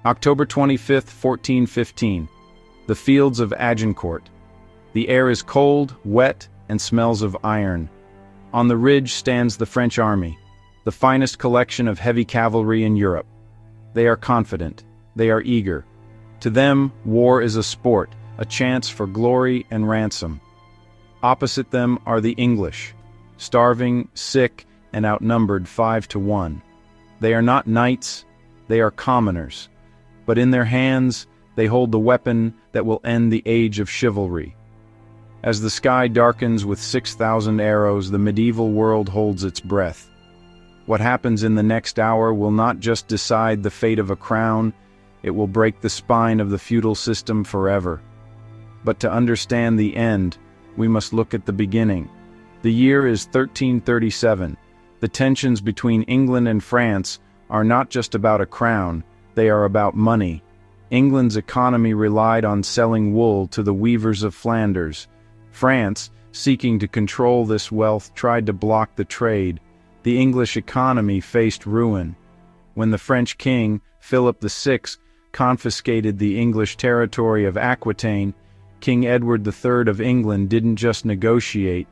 October 25th, 1415. The fields of Agincourt. The air is cold, wet, and smells of iron. On the ridge stands the French army, the finest collection of heavy cavalry in Europe. They are confident. They are eager. To them, war is a sport, a chance for glory and ransom. Opposite them are the English, starving, sick, and outnumbered 5-1. They are not knights, they are commoners, but in their hands they hold the weapon that will end the age of chivalry. As the sky darkens with 6,000 arrows, the medieval world holds its breath. What happens in the next hour will not just decide the fate of a crown, it will break the spine of the feudal system forever. But to understand the end, we must look at the beginning. The year is 1337. The tensions between England and France are not just about a crown, they are about money. England's economy relied on selling wool to the weavers of Flanders. France, seeking to control this wealth, tried to block the trade. The English economy faced ruin. When the French king, Philip VI, confiscated the English territory of Aquitaine, King Edward III of England didn't just negotiate,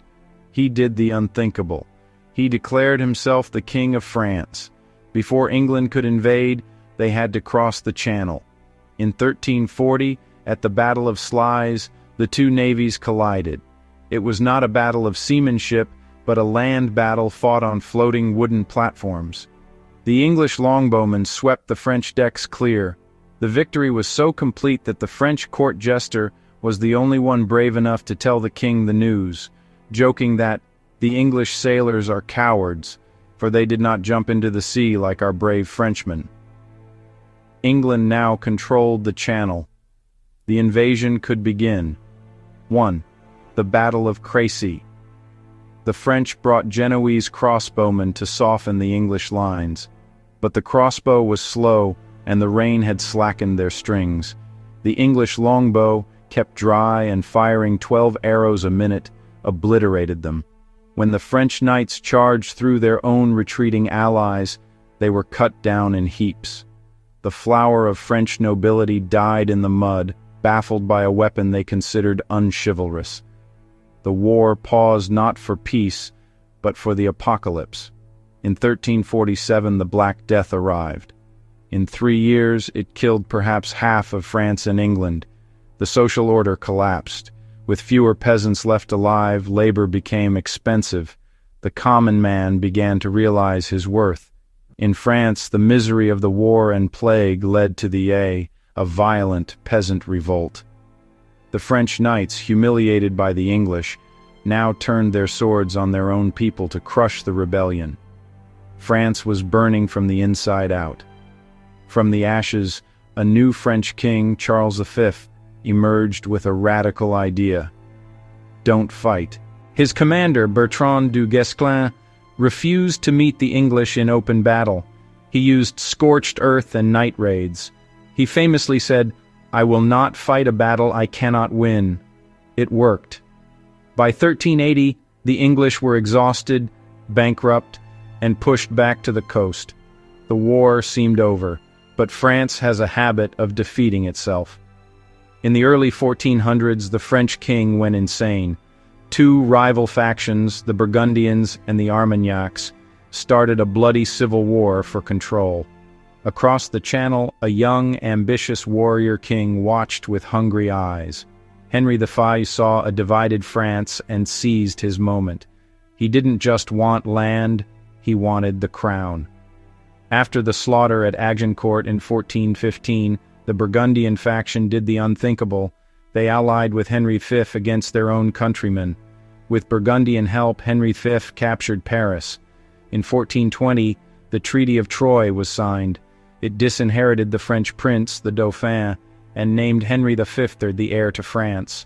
he did the unthinkable. He declared himself the King of France. Before England could invade, they had to cross the Channel. In 1340, at the Battle of Sluys, the two navies collided. It was not a battle of seamanship, but a land battle fought on floating wooden platforms. The English longbowmen swept the French decks clear. The victory was so complete that the French court jester was the only one brave enough to tell the king the news, joking that the English sailors are cowards, for they did not jump into the sea like our brave Frenchmen. England now controlled the Channel. The invasion could begin. 1. The Battle of Crécy. The French brought Genoese crossbowmen to soften the English lines, but the crossbow was slow and the rain had slackened their strings. The English longbow, kept dry and firing 12 arrows a minute, obliterated them. When the French knights charged through their own retreating allies, they were cut down in heaps. The flower of French nobility died in the mud, baffled by a weapon they considered unchivalrous. The war paused not for peace, but for the apocalypse. In 1347, the Black Death arrived. In 3 years, it killed perhaps half of France and England. The social order collapsed. With fewer peasants left alive, labor became expensive. The common man began to realize his worth. In France, the misery of the war and plague led to a violent peasant revolt. The French knights, humiliated by the English, now turned their swords on their own people to crush the rebellion. France was burning from the inside out. From the ashes, a new French king, Charles V, emerged with a radical idea. Don't fight. His commander, Bertrand du Guesclin, refused to meet the English in open battle. He used scorched earth and night raids. He famously said, "I will not fight a battle I cannot win." It worked. By 1380, the English were exhausted, bankrupt, and pushed back to the coast. The war seemed over, but France has a habit of defeating itself. In the early 1400s, the French king went insane. Two rival factions, the Burgundians and the Armagnacs, started a bloody civil war for control. Across the Channel, a young, ambitious warrior king watched with hungry eyes. Henry V saw a divided France and seized his moment. He didn't just want land, he wanted the crown. After the slaughter at Agincourt in 1415, the Burgundian faction did the unthinkable. They allied with Henry V against their own countrymen. With Burgundian help, Henry V captured Paris. In 1420, the Treaty of Troyes was signed. It disinherited the French prince, the Dauphin, and named Henry V the heir to France.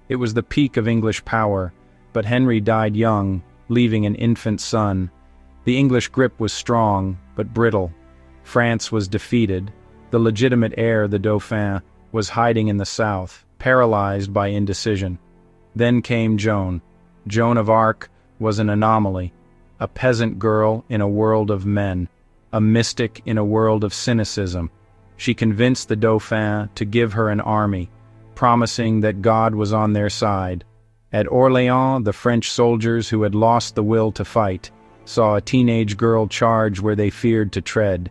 It was the peak of English power, but Henry died young, leaving an infant son. The English grip was strong, but brittle. France was defeated. The legitimate heir, the Dauphin, was hiding in the south, paralyzed by indecision. Then came Joan. Joan of Arc was an anomaly, a peasant girl in a world of men, a mystic in a world of cynicism. She convinced the Dauphin to give her an army, promising that God was on their side. At Orléans, the French soldiers who had lost the will to fight saw a teenage girl charge where they feared to tread.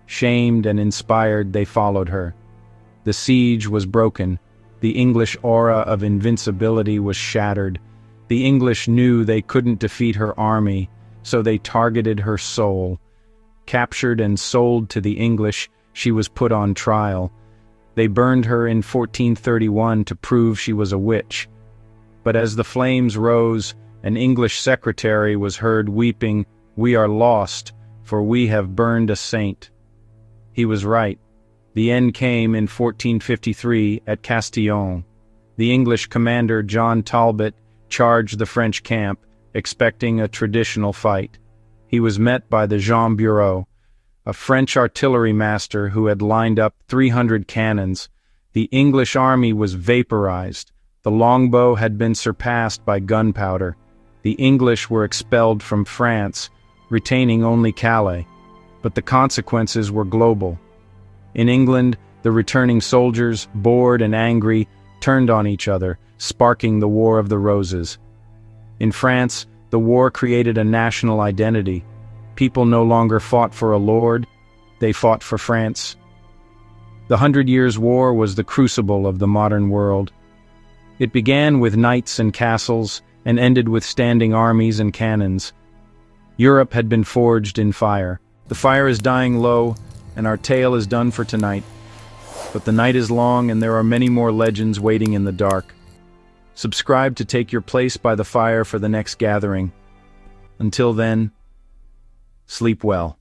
Shamed and inspired, they followed her. The siege was broken. The English aura of invincibility was shattered. The English knew they couldn't defeat her army, so they targeted her soul. Captured and sold to the English, she was put on trial. They burned her in 1431 to prove she was a witch. But as the flames rose, an English secretary was heard weeping, "We are lost, for we have burned a saint." He was right. The end came in 1453 at Castillon. The English commander John Talbot charged the French camp, expecting a traditional fight. He was met by the Jean Bureau, a French artillery master who had lined up 300 cannons. The English army was vaporized. The longbow had been surpassed by gunpowder. The English were expelled from France, retaining only Calais. But the consequences were global. In England, the returning soldiers, bored and angry, turned on each other, sparking the War of the Roses. In France, the war created a national identity. People no longer fought for a lord, they fought for France. The 100 Years' War was the crucible of the modern world. It began with knights and castles, and ended with standing armies and cannons. Europe had been forged in fire. The fire is dying low, and our tale is done for tonight. But the night is long, and there are many more legends waiting in the dark. Subscribe to take your place by the fire for the next gathering. Until then, sleep well.